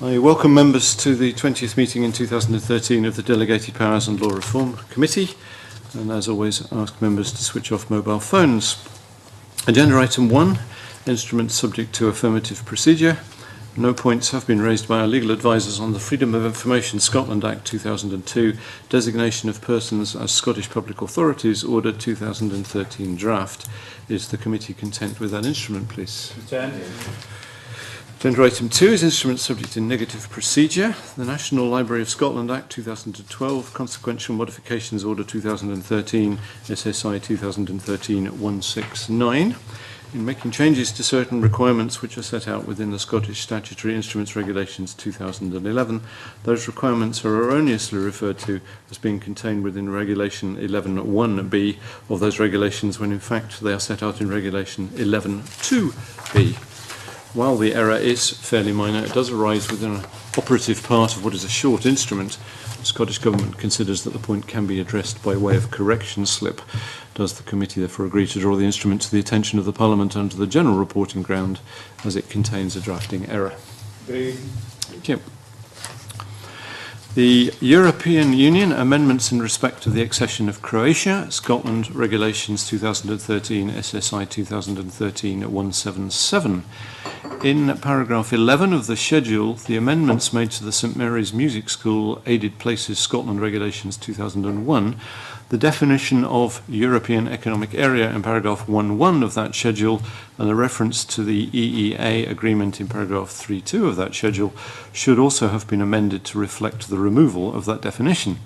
I welcome members to the 20th meeting in 2013 of the Delegated Powers and Law Reform Committee, and as always ask members to switch off mobile phones. Agenda item 1, instruments subject to affirmative procedure. No points have been raised by our legal advisors on the Freedom of Information Scotland Act 2002, designation of persons as Scottish Public Authorities Order 2013 draft. Is the committee content with that instrument, please? Content. Agenda item 2 is instruments subject to negative procedure. The National Library of Scotland Act 2012, Consequential Modifications Order 2013, SSI 2013-169. In making changes to certain requirements which are set out within the Scottish Statutory Instruments Regulations 2011, those requirements are erroneously referred to as being contained within Regulation 11.1b of those regulations, when in fact they are set out in Regulation 11.2b. While the error is fairly minor, it does arise within an operative part of what is a short instrument. The Scottish Government considers that the point can be addressed by way of correction slip. Does the committee therefore agree to draw the instrument to the attention of the Parliament under the general reporting ground, as it contains a drafting error? Agreed. Thank you. The European Union amendments in respect of the accession of Croatia, Scotland Regulations 2013, SSI 2013-177. In paragraph 11 of the schedule, the amendments made to the St Mary's Music School Aided Places Scotland Regulations 2001, the definition of European Economic Area in paragraph 1.1 of that schedule, and the reference to the EEA agreement in paragraph 3.2 of that schedule should also have been amended to reflect the removal of that definition.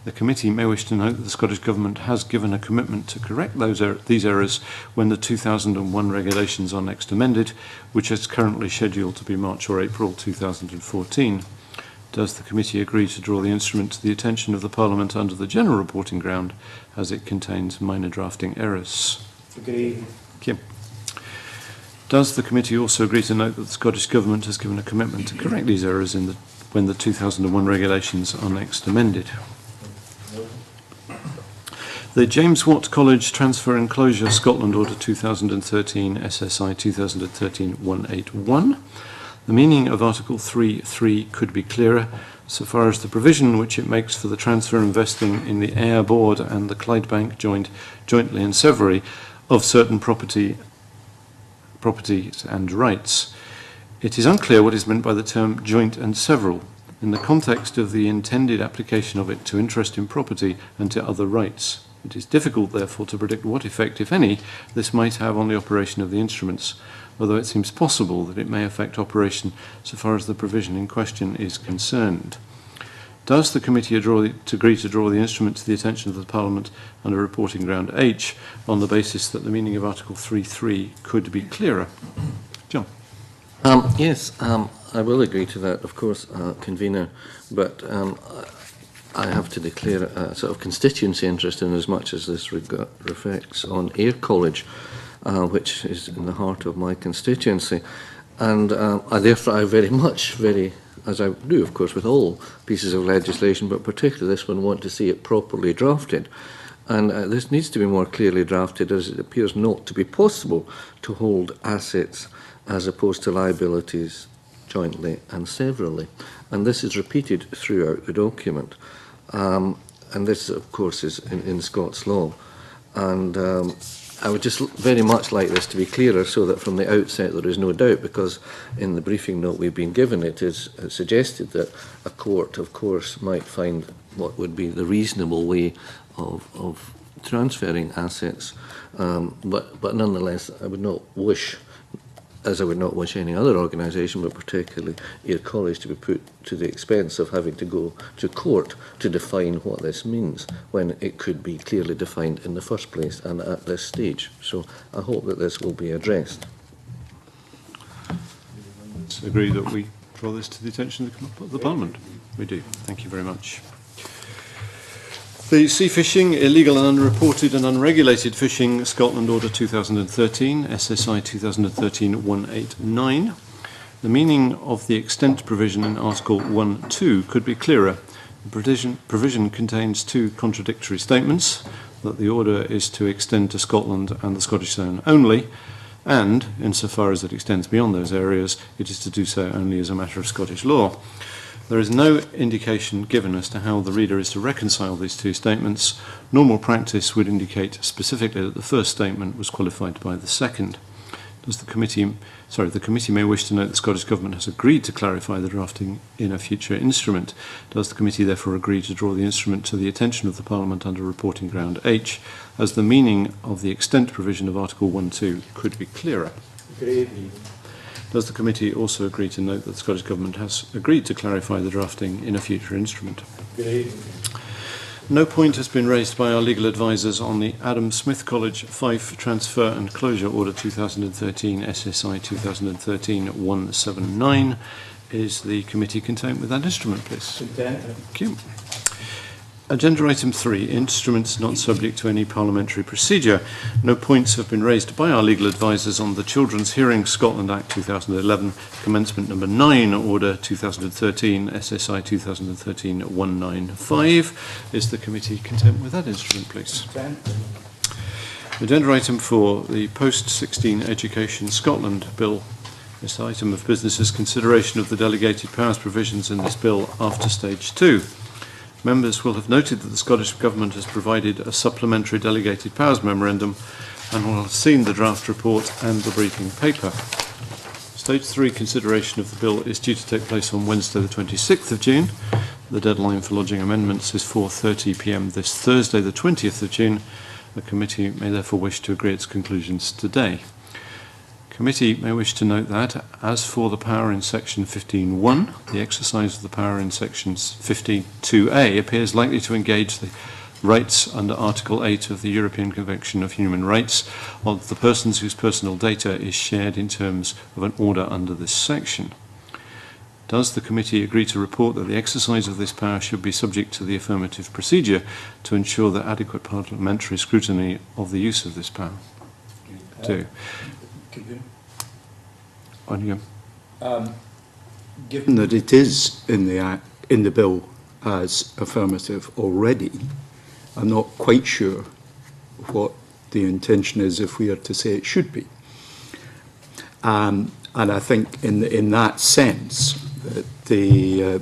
The committee may wish to note that the Scottish Government has given a commitment to correct these errors when the 2001 regulations are next amended, which is currently scheduled to be March or April 2014. Does the committee agree to draw the instrument to the attention of the Parliament under the general reporting ground, as it contains minor drafting errors? Agreed. Thank you. Does the committee also agree to note that the Scottish Government has given a commitment to correct these errors when the 2001 regulations are next amended? The James Watt College Transfer Enclosure Scotland Order 2013, SSI 2013-181. The meaning of Article 3.3 could be clearer, so far as the provision which it makes for the transfer and vesting in the Ayr Board and the Clydebank jointly and severally of certain properties and rights. It is unclear what is meant by the term joint and several in the context of the intended application of it to interest in property and to other rights. It is difficult, therefore, to predict what effect, if any, this might have on the operation of the instruments, although it seems possible that it may affect operation so far as the provision in question is concerned. Does the committee agree to draw the instrument to the attention of the Parliament under reporting ground H on the basis that the meaning of Article 3.3 could be clearer? John. Yes, I will agree to that, of course, convener, but I have to declare a sort of constituency interest in as much as this reflects on Ayr College, which is in the heart of my constituency. And therefore I very much, as I do, of course, with all pieces of legislation, but particularly this one, want to see it properly drafted. And this needs to be more clearly drafted, as it appears not to be possible to hold assets as opposed to liabilities jointly and severally. And this is repeated throughout the document. And this, of course, is in Scots law. And I would just very much like this to be clearer, so that from the outset there is no doubt, because in the briefing note we've been given, it is suggested that a court, of course, might find what would be the reasonable way of transferring assets. But nonetheless, I would not wish, as I would not wish any other organisation, but particularly Ayr College, to be put to the expense of having to go to court to define what this means, when it could be clearly defined in the first place and at this stage. So I hope that this will be addressed. Let's agree that we draw this to the attention of the Parliament. We do. Thank you very much. The Sea Fishing, Illegal and Unreported and Unregulated Fishing Scotland Order 2013, SSI 2013-189. The meaning of the extent provision in Article 1.2 could be clearer. The provision contains two contradictory statements, that the order is to extend to Scotland and the Scottish Zone only, and, insofar as it extends beyond those areas, it is to do so only as a matter of Scottish law. There is no indication given as to how the reader is to reconcile these two statements. Normal practice would indicate specifically that the first statement was qualified by the second. The committee may wish to note the Scottish Government has agreed to clarify the drafting in a future instrument. Does the committee therefore agree to draw the instrument to the attention of the Parliament under reporting ground H, as the meaning of the extent provision of Article 1.2 could be clearer? Agreed. Does the committee also agree to note that the Scottish Government has agreed to clarify the drafting in a future instrument? Agreed. No point has been raised by our legal advisers on the Adam Smith College Fife Transfer and Closure Order 2013 SSI 2013-179. Is the committee content with that instrument, please? Content. Thank you. Agenda item 3, instruments not subject to any parliamentary procedure. No points have been raised by our legal advisers on the Children's Hearing Scotland Act 2011, Commencement Number 9, Order 2013, SSI 2013-195. Is the committee content with that instrument, please? Content. Agenda item 4, the Post-16 Education Scotland Bill. This item of business is consideration of the delegated powers provisions in this bill after stage 2. Members will have noted that the Scottish Government has provided a supplementary delegated powers memorandum and will have seen the draft report and the briefing paper. Stage 3 consideration of the bill is due to take place on Wednesday the 26th of June. The deadline for lodging amendments is 4:30 p.m. this Thursday the 20th of June. The committee may therefore wish to agree its conclusions today. Committee may wish to note that, as for the power in section 15.1, the exercise of the power in sections 15.2a appears likely to engage the rights under Article 8 of the European Convention of Human Rights of the persons whose personal data is shared in terms of an order under this section. Does the committee agree to report that the exercise of this power should be subject to the affirmative procedure to ensure the adequate parliamentary scrutiny of the use of this power? Do. On you. Given that it is in the bill as affirmative already, I'm not quite sure what the intention is if we are to say it should be. And I think in that sense that the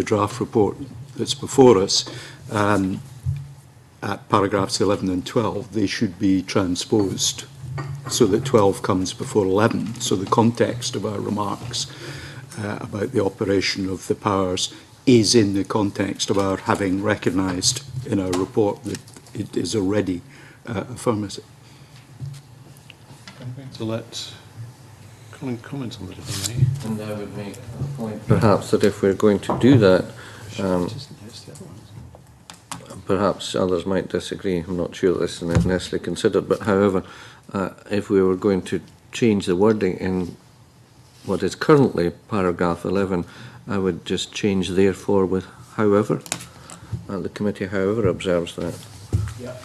draft report that's before us, at paragraphs 11 and 12, they should be transposed so that 12 comes before 11. So the context of our remarks about the operation of the powers is in the context of our having recognised in our report that it is already affirmative. I'm going to let Colin comment on that, if I may. And I would make a point, perhaps, that if we're going to do that, perhaps others might disagree. I'm not sure this is necessarily considered, but however, if we were going to change the wording in what is currently paragraph 11, I would just change therefore with however. And the committee, however, observes that. Yeah.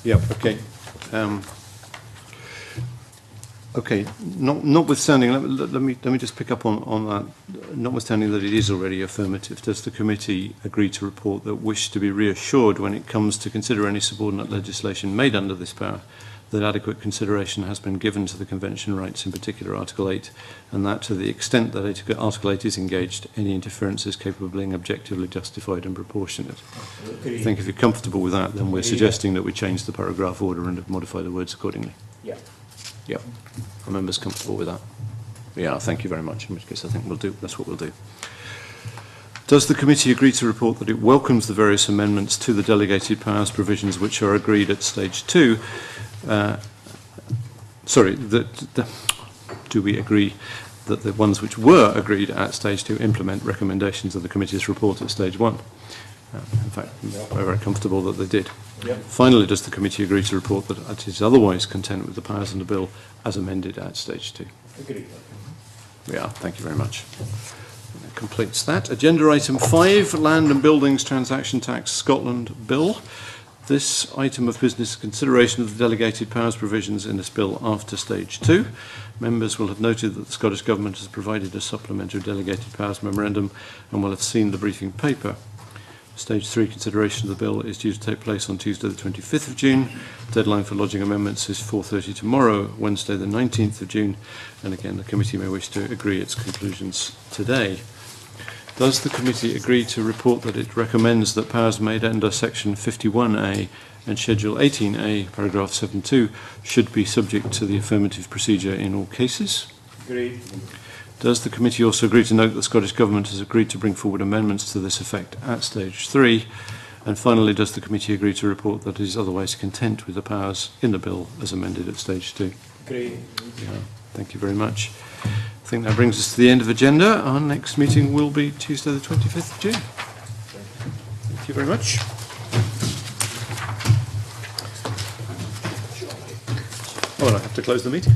Yeah, okay. Okay, notwithstanding, let me just pick up on that. Notwithstanding that it is already affirmative, does the committee agree to report that wish to be reassured when it comes to consider any subordinate legislation made under this power, that adequate consideration has been given to the Convention rights, in particular Article 8, and that to the extent that Article 8 is engaged, any interference is capable of being objectively justified and proportionate? Agreed. I think if you're comfortable with that, then we're suggesting that we change the paragraph order and modify the words accordingly. Yeah. Yep. Are members comfortable with that? Yeah, thank you very much, in which case I think that's what we'll do. Does the committee agree to report that it welcomes the various amendments to the delegated powers provisions which are agreed at stage 2? Do we agree that the ones which were agreed at stage 2 implement recommendations of the committee's report at stage 1? In fact, we're very comfortable that they did. Yep. Finally, does the committee agree to report that it is otherwise content with the powers in the bill as amended at stage 2? Agreed. We are. Thank you very much. That completes that. Agenda item 5, Land and Buildings Transaction Tax Scotland Bill. This item of business is consideration of the delegated powers provisions in this bill after stage 2. Members will have noted that the Scottish Government has provided a supplementary delegated powers memorandum and will have seen the briefing paper. Stage 3 consideration of the bill is due to take place on Tuesday the 25th of June. Deadline for lodging amendments is 4:30 tomorrow, Wednesday the 19th of June. And again, the committee may wish to agree its conclusions today. Does the committee agree to report that it recommends that powers made under section 51A and schedule 18A, paragraph 7.2, should be subject to the affirmative procedure in all cases? Agreed. Does the committee also agree to note that the Scottish Government has agreed to bring forward amendments to this effect at stage 3? And finally, does the committee agree to report that it is otherwise content with the powers in the bill as amended at stage 2? Agreed. Yeah, thank you very much. I think that brings us to the end of agenda. Our next meeting will be Tuesday the 25th of June. Thank you very much. Oh, and I have to close the meeting.